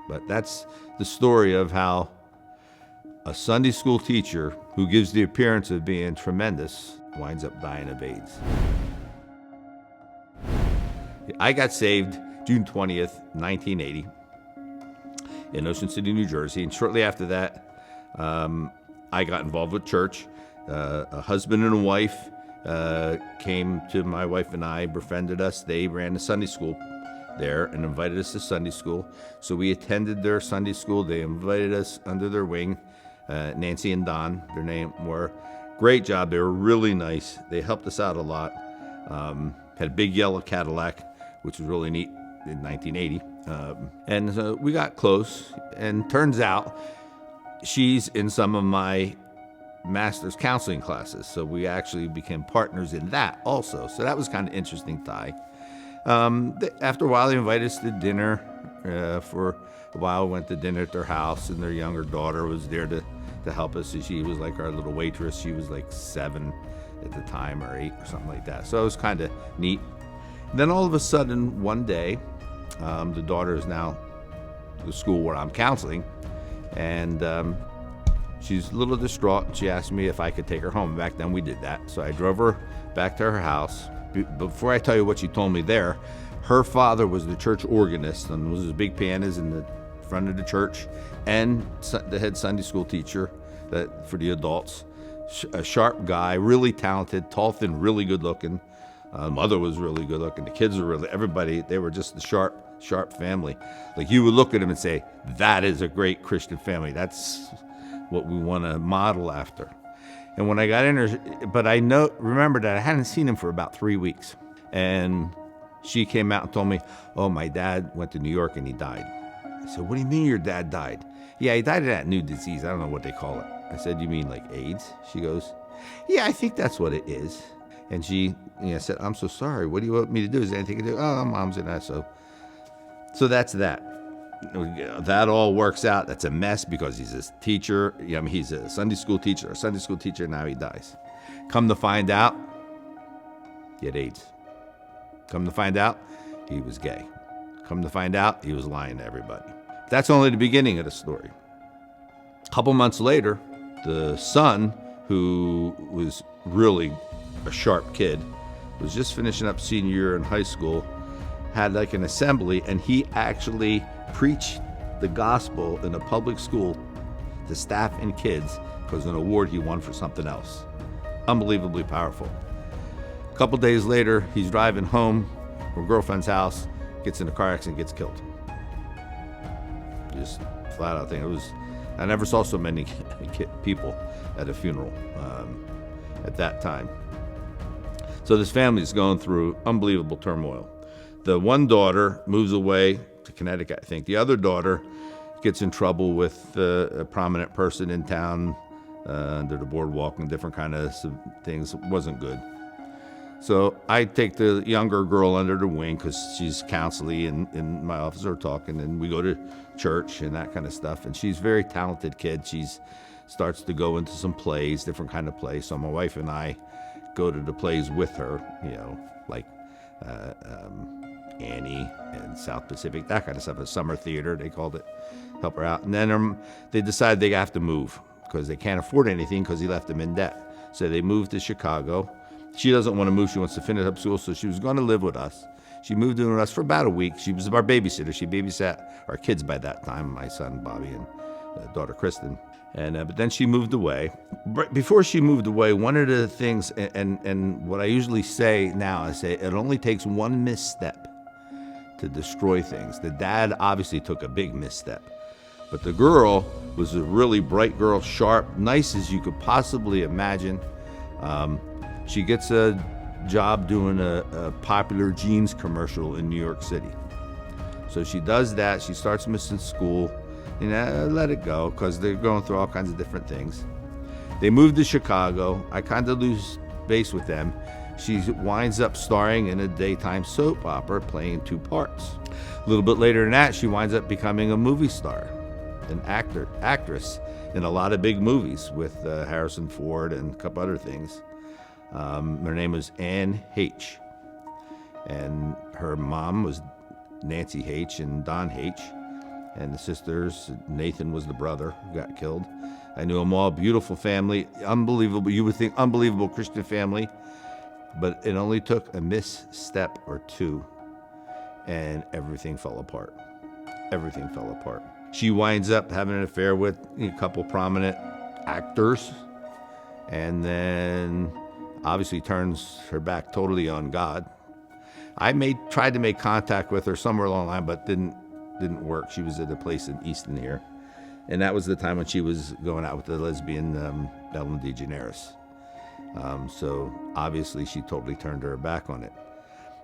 But that's the story of how a Sunday school teacher who gives the appearance of being tremendous winds up dying of AIDS. I got saved June 20th, 1980 in Ocean City, New Jersey. And shortly after that, I got involved with church. A husband and a wife came to my wife and I, befriended us. They ran a Sunday school there and invited us to Sunday school. So we attended their Sunday school. They invited us under their wing. Nancy and Don, their name were. Great job. They were really nice. They helped us out a lot. Had a big yellow Cadillac, which was really neat in 1980. And so we got close, and turns out she's in some of my master's counseling classes. So we actually became partners in that also. So that was kind of interesting tie. After a while, they invited us to dinner. For a while, we went to dinner at their house, and their younger daughter was there to help us. So she was like our little waitress. She was like 7 at the time, or 8 or something like that. So it was kind of neat. Then all of a sudden, one day, the daughter is now at the school where I'm counseling, and she's a little distraught. And she asked me if I could take her home. Back then, we did that. So I drove her back to her house. Before I tell you what she told me there, her father was the church organist and was a big pianist in the front of the church, and the head Sunday school teacher for the adults. A sharp guy, really talented, tall, thin, really good looking. Mother was really good looking. The kids were everybody, they were just a sharp family. Like, you would look at them and say, that is a great Christian family. That's what we want to model after. And when I got in there, but I remember that I hadn't seen him for about 3 weeks. And she came out and told me, oh, my dad went to New York and he died. I said, what do you mean your dad died? Yeah, he died of that new disease. I don't know what they call it. I said, you mean like AIDS? She goes, yeah, I think that's what it is. And she said, I'm so sorry. What do you want me to do? Is there anything to do? Oh, Mom's in that. So that's that. That all works out. That's a mess because he's a teacher. He's a Sunday school teacher. Now he dies. Come to find out, he had AIDS. Come to find out, he was gay. Come to find out, he was lying to everybody. That's only the beginning of the story. A couple months later, the son, who was really a sharp kid, was just finishing up senior year in high school, had like an assembly, and he actually preached the gospel in a public school to staff and kids because of an award he won for something else. Unbelievably powerful. A couple days later, he's driving home from girlfriend's house, gets in a car accident, gets killed. Just flat out thing. I never saw so many people at a funeral at that time. So this family is going through unbelievable turmoil. The one daughter moves away to Connecticut, I think. The other daughter gets in trouble with a prominent person in town under the boardwalk and different kind of things. It wasn't good. So I take the younger girl under the wing because she's counseling, and my office are talking, and we go to church and that kind of stuff. And she's a very talented kid. She's starts to go into some plays, different kind of plays. So my wife and I go to the plays with her, like Annie and South Pacific, that kind of stuff. A summer theater, they called it, help her out. And then they decide they have to move because they can't afford anything because he left them in debt. So they moved to Chicago. She doesn't want to move. She wants to finish up school, so she was going to live with us. She moved in with us for about a week. She was our babysitter. She babysat our kids by that time, my son Bobby and daughter Kristen. And but then she moved away. Before she moved away, one of the things, and what I usually say now, I say it only takes one misstep to destroy things. The dad obviously took a big misstep, but the girl was a really bright girl, sharp, nice as you could possibly imagine. She gets a job doing a popular jeans commercial in New York City. So she does that. She starts missing school. Let it go because they're going through all kinds of different things. They move to Chicago. I kind of lose base with them. She winds up starring in a daytime soap opera, playing 2 parts. A little bit later than that, she winds up becoming a movie star, an actress in a lot of big movies with Harrison Ford and a couple other things. Her name was Heche, and her mom was Nancy Heche and Don Heche. and the sisters. Nathan was the brother who got killed. I knew them all. Beautiful family, unbelievable. You would think unbelievable Christian family, but it only took a misstep or two, and everything fell apart. Everything fell apart. She winds up having an affair with a couple prominent actors, and then obviously turns her back totally on God. I tried to make contact with her somewhere along the line, but didn't work. She was at a place in Easton here, and that was the time when she was going out with the lesbian Ellen DeGeneres. So obviously she totally turned her back on it.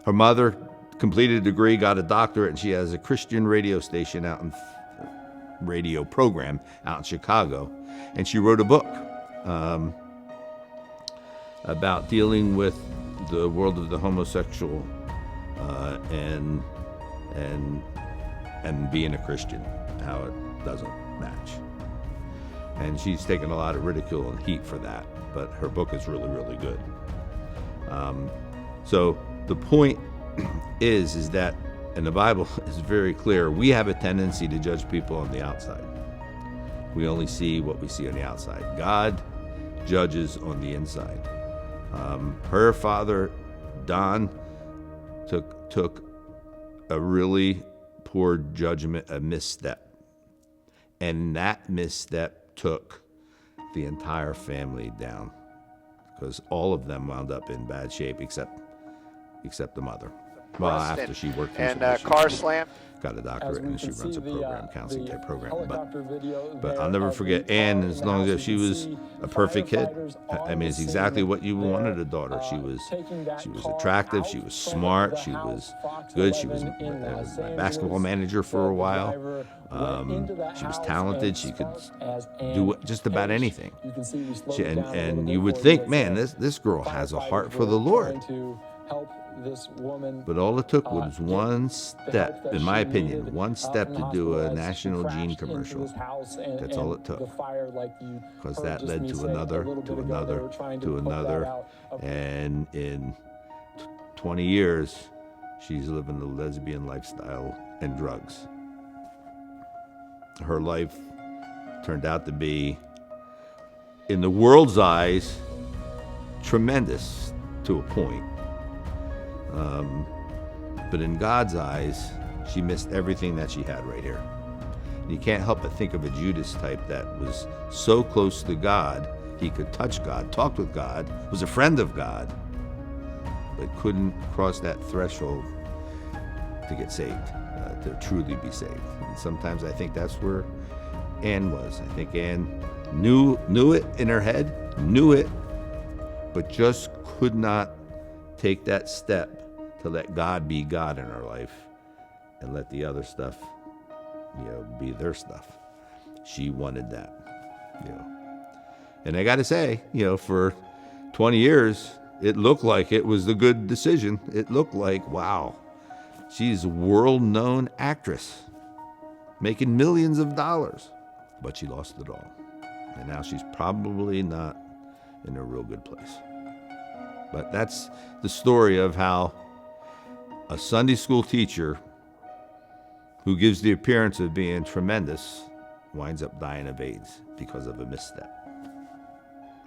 Her mother completed a degree, got a doctorate, and she has a Christian radio station radio program out in Chicago, and she wrote a book about dealing with the world of the homosexual and being a Christian, how it doesn't match. And she's taken a lot of ridicule and heat for that, but her book is really, really good. So the point is that, and the Bible is very clear, we have a tendency to judge people on the outside. We only see what we see on the outside. God judges on the inside. Her father, Don, took a really poor judgment, a misstep. And that misstep took the entire family down, because all of them wound up in bad shape except the mother. Well, after she worked through and car slam. Got a doctorate, and she runs a program, counseling type program. But I'll never forget Anne, as long as she was a perfect kid. I mean, it's exactly what you wanted a daughter. She was attractive, she was smart, she was good, she was a basketball manager for a while. She was talented, she could do just about anything. And you would think, man, this girl has a heart for the Lord. This woman, but all it took was one step, in my opinion, one step to do a National Gene commercial. That's all it took. Because that led to another, to another. And in 20 years, she's living the lesbian lifestyle and drugs. Her life turned out to be, in the world's eyes, tremendous to a point. But in God's eyes, she missed everything that she had right here. You can't help but think of a Judas type that was so close to God, he could touch God, talked with God, was a friend of God, but couldn't cross that threshold to get saved, to truly be saved. And sometimes I think that's where Anne was. I think Anne knew it in her head, knew it, but just could not take that step to let God be God in her life and let the other stuff, be their stuff. She wanted that, And I got to say, for 20 years, it looked like it was the good decision. It looked like, wow, she's a world-known actress, making millions of dollars. But she lost it all. And now she's probably not in a real good place. But that's the story of how a Sunday school teacher who gives the appearance of being tremendous winds up dying of AIDS because of a misstep.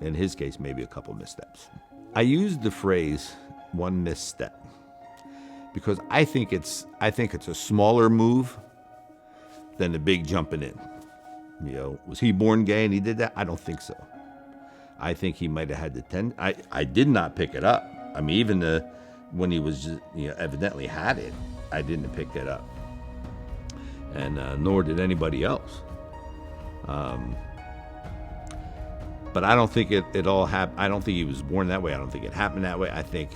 In his case, maybe a couple missteps. I use the phrase one misstep because I think it's a smaller move than the big jumping in. Was he born gay and he did that? I don't think so. I think he might have had the I did not pick it up. I mean, even when he was, evidently had it, I didn't pick it up, and nor did anybody else. But I don't think it all happened. I don't think he was born that way. I don't think it happened that way. I think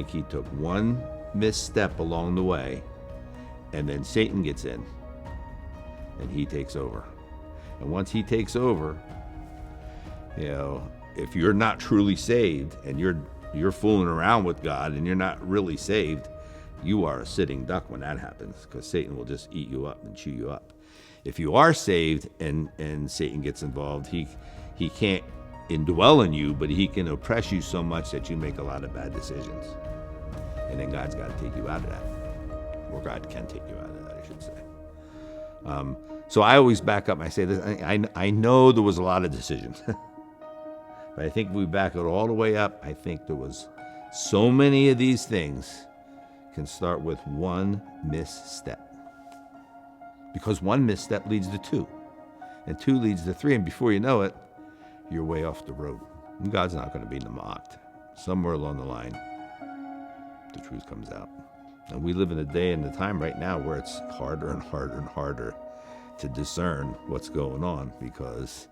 he took one misstep along the way, and then Satan gets in, and he takes over. And once he takes over, if you're not truly saved and you're fooling around with God and you're not really saved, you are a sitting duck when that happens, because Satan will just eat you up and chew you up. If you are saved and Satan gets involved, he can't indwell in you, but he can oppress you so much that you make a lot of bad decisions. And then God's got to take you out of that. Or God can take you out of that, I should say. So I always back up and I say this. I know there was a lot of decisions. But I think if we back it all the way up, I think there was so many of these things can start with one misstep. Because one misstep leads to two. And two leads to three. And before you know it, you're way off the road. And God's not going to be mocked. Somewhere along the line, the truth comes out. And we live in a day and a time right now where it's harder and harder and harder to discern what's going on, because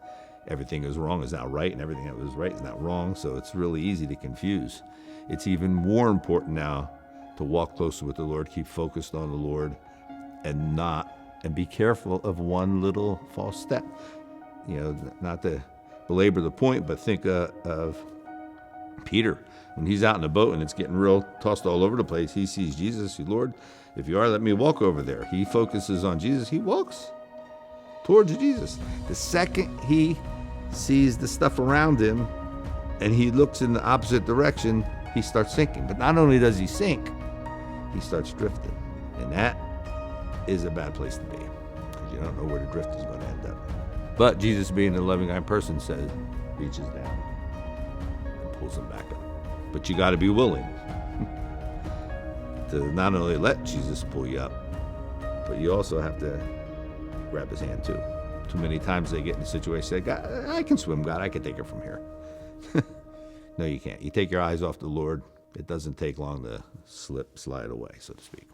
everything is wrong is now right and everything that was right is now wrong. So it's really easy to confuse. It's even more important now to walk closer with the Lord, keep focused on the Lord, and be careful of one little false step. Not to belabor the point, but think of Peter. When he's out in the boat and it's getting real tossed all over the place, he sees Jesus. Lord, if you are, let me walk over there. He focuses on Jesus. He walks towards Jesus. The second he sees the stuff around him and he looks in the opposite direction, he starts sinking. But not only does he sink, he starts drifting. And that is a bad place to be, because you don't know where the drift is going to end up. But Jesus, being a loving kind person, says, reaches down and pulls him back up. But you got to be willing to not only let Jesus pull you up, but you also have to grab his hand too. Too many times they get in a situation, say, God, I can swim, God, I can take it from here. No, you can't. You take your eyes off the Lord, it doesn't take long to slide away, so to speak.